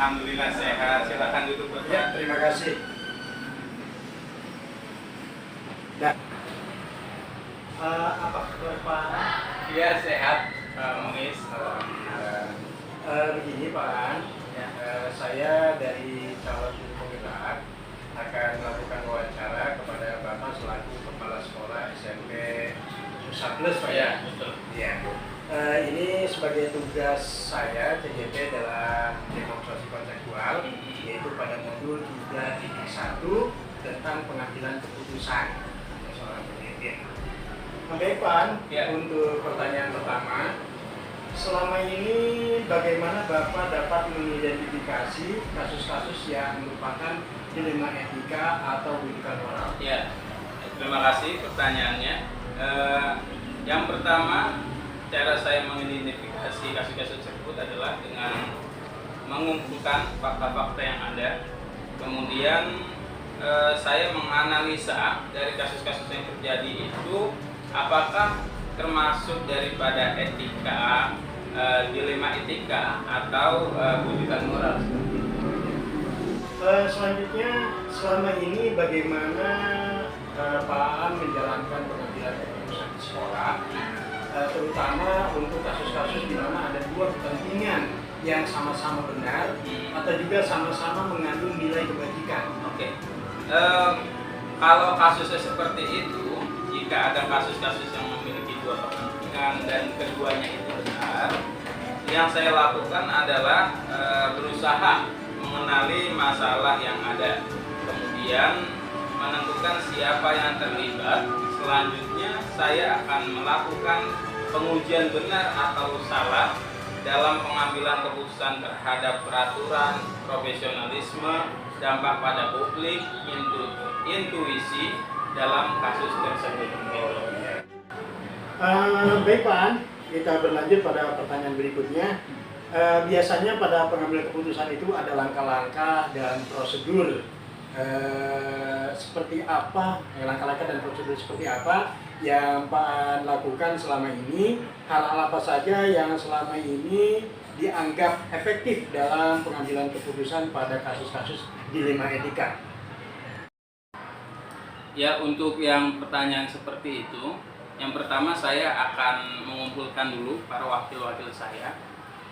Alhamdulillah sehat. Silakan duduk Bapak. Ya, terima kasih. Nah, apa kabar Pak? Iya sehat, Pak Muis. Begini Pak An, Ya. saya dari calon guru penggerak akan melakukan wawancara kepada Bapak selaku Kepala Sekolah SMP Nusa Plus Pak ya. Betul. Ya. Ini sebagai tugas saya CJP dalam demonstrasi konseptual, yaitu pada modul 3.1 tentang pengambilan keputusan seorang pemimpin. Baik Pak, Ya. untuk pertanyaan pertama, selama ini bagaimana Bapak dapat mengidentifikasi kasus-kasus yang merupakan dilema etika atau rujukan moral? Ya, terima kasih pertanyaannya. Yang pertama, cara saya mengidentifikasi kasus-kasus tersebut adalah dengan mengumpulkan fakta-fakta yang ada. Kemudian saya menganalisa dari kasus-kasus yang terjadi itu apakah termasuk daripada etika, dilema etika atau rujukan moral. Selanjutnya, selama ini bagaimana Pak Am menjalankan pengambilan keputusan di sekolah, terutama untuk kasus-kasus di mana ada dua kepentingan yang sama-sama benar atau juga sama-sama mengandung nilai kebajikan. Oke. Kalau kasusnya seperti itu, jika ada kasus-kasus yang memiliki dua kepentingan dan keduanya itu benar, yang saya lakukan adalah berusaha mengenali masalah yang ada, kemudian menentukan siapa yang terlibat. Selanjutnya saya akan melakukan pengujian benar atau salah dalam pengambilan keputusan terhadap peraturan, profesionalisme, dampak pada publik, intuisi dalam kasus tersebut. Baik Pak An, kita berlanjut pada pertanyaan berikutnya. Biasanya pada pengambilan keputusan itu ada langkah-langkah dan prosedur seperti apa, langkah-langkah dan prosedur seperti apa yang Pak An lakukan selama ini, hal-hal apa saja yang selama ini dianggap efektif dalam pengambilan keputusan pada kasus-kasus dilema etika. Ya, untuk yang pertanyaan seperti itu, yang pertama saya akan mengumpulkan dulu para wakil-wakil saya,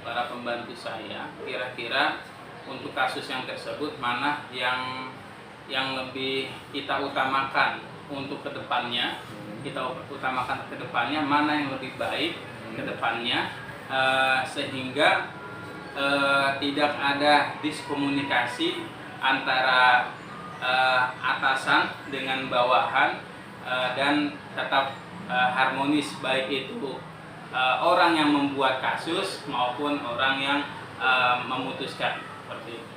para pembantu saya, kira-kira untuk kasus yang tersebut mana yang lebih kita utamakan untuk kedepannya, mana yang lebih baik kedepannya, sehingga tidak ada diskomunikasi antara atasan dengan bawahan, dan tetap harmonis, baik itu orang yang membuat kasus maupun orang yang memutuskan, seperti itu.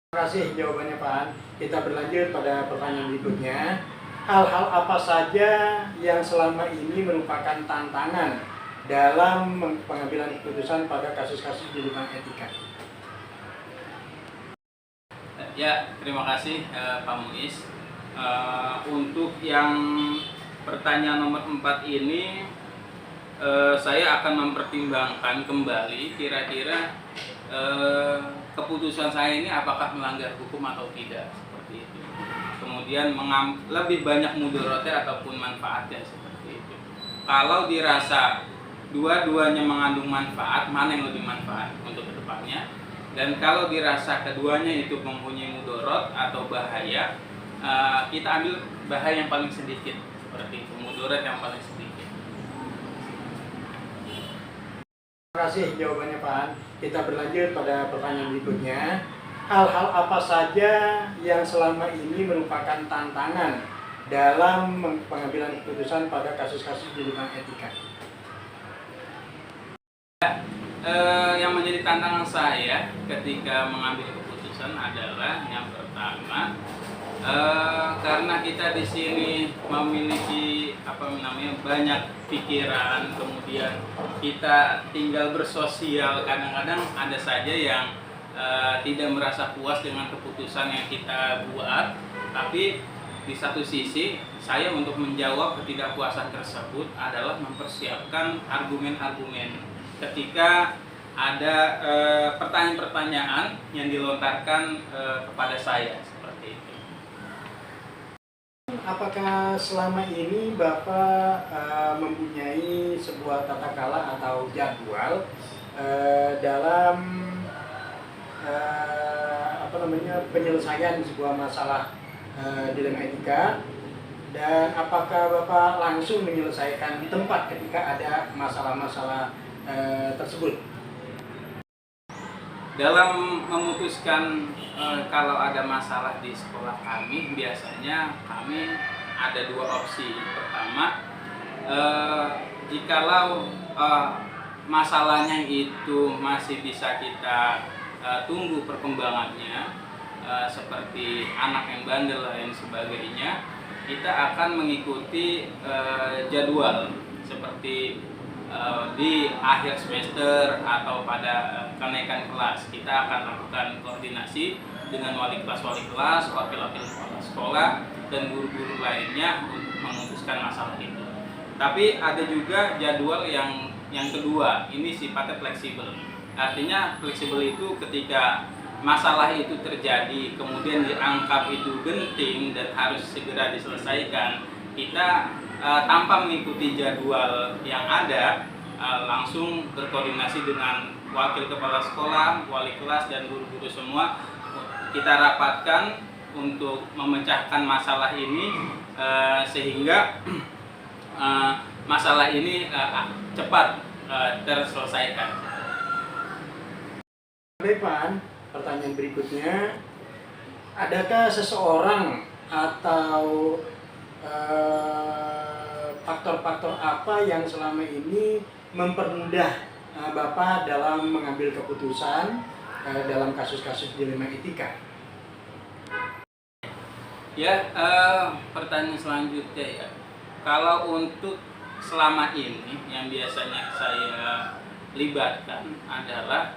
Terima kasih jawabannya Pak An. Kita berlanjut pada pertanyaan berikutnya. Hal-hal apa saja yang selama ini merupakan tantangan dalam pengambilan keputusan pada kasus-kasus dilema etika? Ya, terima kasih Pak Muis. Untuk yang pertanyaan nomor 4 ini, saya akan mempertimbangkan kembali kira-kira keputusan saya ini apakah melanggar hukum atau tidak, seperti itu. Kemudian lebih banyak mudaratnya ataupun manfaatnya, seperti itu. Kalau dirasa dua-duanya mengandung manfaat, mana yang lebih manfaat untuk kedepannya? Dan kalau dirasa keduanya itu mempunyai mudarat atau bahaya, kita ambil bahaya yang paling sedikit, seperti itu, mudarat yang paling sedikit. Terima kasih jawabannya Pak An. Kita berlanjut pada pertanyaan berikutnya. Hal-hal apa saja yang selama ini merupakan tantangan dalam pengambilan keputusan pada kasus-kasus dilema etika? Yang menjadi tantangan saya ketika mengambil keputusan adalah yang pertama, karena kita di sini memiliki banyak pikiran, kemudian kita tinggal bersosial, kadang-kadang ada saja yang tidak merasa puas dengan keputusan yang kita buat, tapi di satu sisi saya untuk menjawab ketidakpuasan tersebut adalah mempersiapkan argumen-argumen ketika ada pertanyaan-pertanyaan yang dilontarkan kepada saya seperti itu. Apakah selama ini Bapak mempunyai sebuah tata kala atau jadwal dalam penyelesaian sebuah masalah dilema etika, dan apakah Bapak langsung menyelesaikan di tempat ketika ada masalah-masalah tersebut? Dalam memutuskan kalau ada masalah di sekolah kami, biasanya kami ada dua opsi. Pertama, jikalau masalahnya itu masih bisa kita tunggu perkembangannya, seperti anak yang bandel dan sebagainya, kita akan mengikuti jadwal seperti di akhir semester atau pada kenaikan kelas. Kita akan lakukan koordinasi dengan wali kelas, wakil-wakil kepala sekolah, dan guru-guru lainnya untuk memutuskan masalah itu. Tapi ada juga jadwal yang kedua, ini sifatnya fleksibel. Artinya fleksibel itu ketika masalah itu terjadi, kemudian dianggap itu genting dan harus segera diselesaikan, kita tanpa mengikuti jadwal yang ada, langsung berkoordinasi dengan wakil kepala sekolah, wali kelas, dan guru-guru semua. Kita rapatkan untuk memecahkan masalah ini sehingga masalah ini cepat terselesaikan. Baik Pak, pertanyaan berikutnya, adakah seseorang atau faktor-faktor apa yang selama ini mempermudah Bapak dalam mengambil keputusan dalam kasus-kasus dilema etika? Ya, pertanyaan selanjutnya ya. Kalau untuk selama ini yang biasanya saya libatkan adalah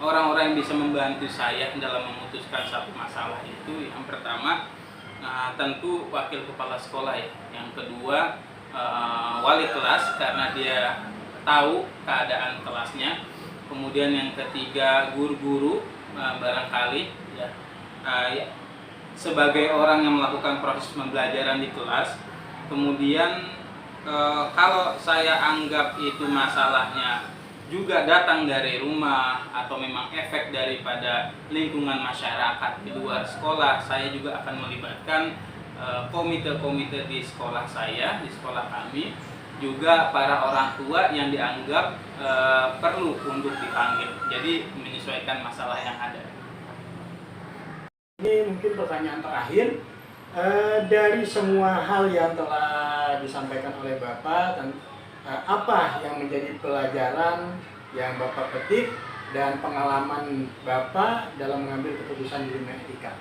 orang-orang yang bisa membantu saya dalam memutuskan satu masalah itu. Yang pertama, tentu wakil kepala sekolah ya. Yang kedua, wali kelas karena dia tahu keadaan kelasnya. Kemudian yang ketiga, guru-guru barangkali ya, sebagai orang yang melakukan proses pembelajaran di kelas. Kemudian kalau saya anggap itu masalahnya juga datang dari rumah atau memang efek daripada lingkungan masyarakat di luar sekolah, saya juga akan melibatkan komite-komite di sekolah saya, di sekolah kami, juga para orang tua yang dianggap perlu untuk dipanggil. Jadi menyesuaikan masalah yang ada. Ini mungkin pertanyaan terakhir. Dari semua hal yang telah disampaikan oleh Bapak, dan apa yang menjadi pelajaran yang Bapak petik dan pengalaman Bapak dalam mengambil keputusan dilema etika?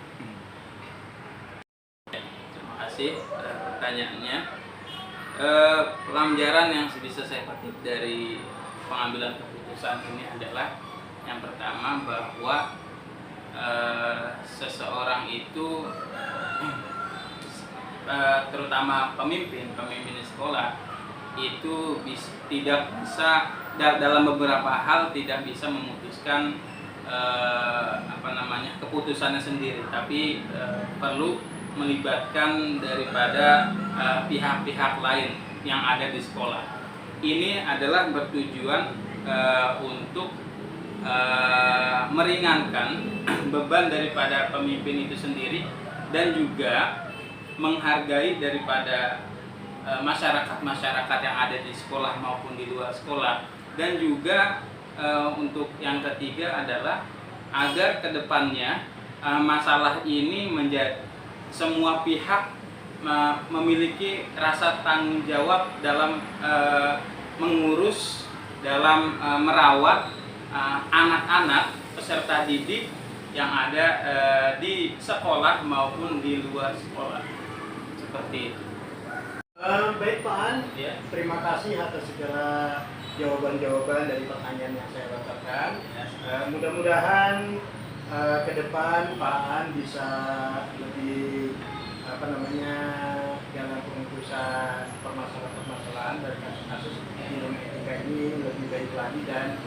Terima kasih pertanyaannya. Pelajaran yang bisa saya petik dari pengambilan keputusan ini adalah yang pertama, bahwa seseorang itu terutama pemimpin di sekolah itu tidak bisa dalam beberapa hal tidak bisa memutuskan keputusannya sendiri, tapi perlu melibatkan daripada pihak-pihak lain yang ada di sekolah. Ini adalah bertujuan untuk meringankan beban daripada pemimpin itu sendiri, dan juga menghargai daripada masyarakat yang ada di sekolah maupun di luar sekolah. Dan juga untuk yang ketiga adalah agar kedepannya masalah ini menjadi semua pihak memiliki rasa tanggung jawab dalam mengurus, dalam merawat anak-anak peserta didik yang ada di sekolah maupun di luar sekolah, seperti itu. Baik Pak An, Ya. terima kasih atas segala jawaban-jawaban dari pertanyaan yang saya lontarkan. Mudah-mudahan ke depan Pak An bisa lebih dalam pengurusan permasalahan-permasalahan dari kasus-kasus dilema etika ini lebih baik lagi dan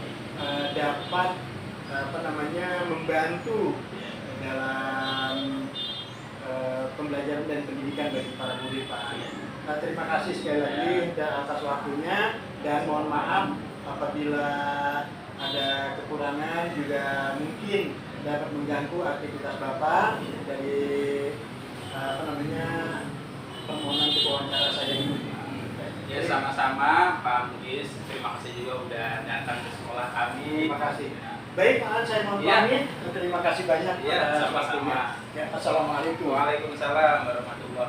dapat membantu dalam pembelajaran dan pendidikan bagi para murid Pak. Terima kasih sekali lagi atas waktunya dan mohon maaf apabila ada kekurangan juga mungkin dapat mengganggu aktivitas Bapak dari permohonan wawancara saya ini. Ya sama-sama Pak Bugis, terima kasih juga udah datang ke sekolah kami. Terima kasih. Baik Pak, saya mohon pamit. Terima kasih banyak. Iya, sama-sama. Ya, assalamualaikum. Waalaikumsalam warahmatullahi wabarakatuh.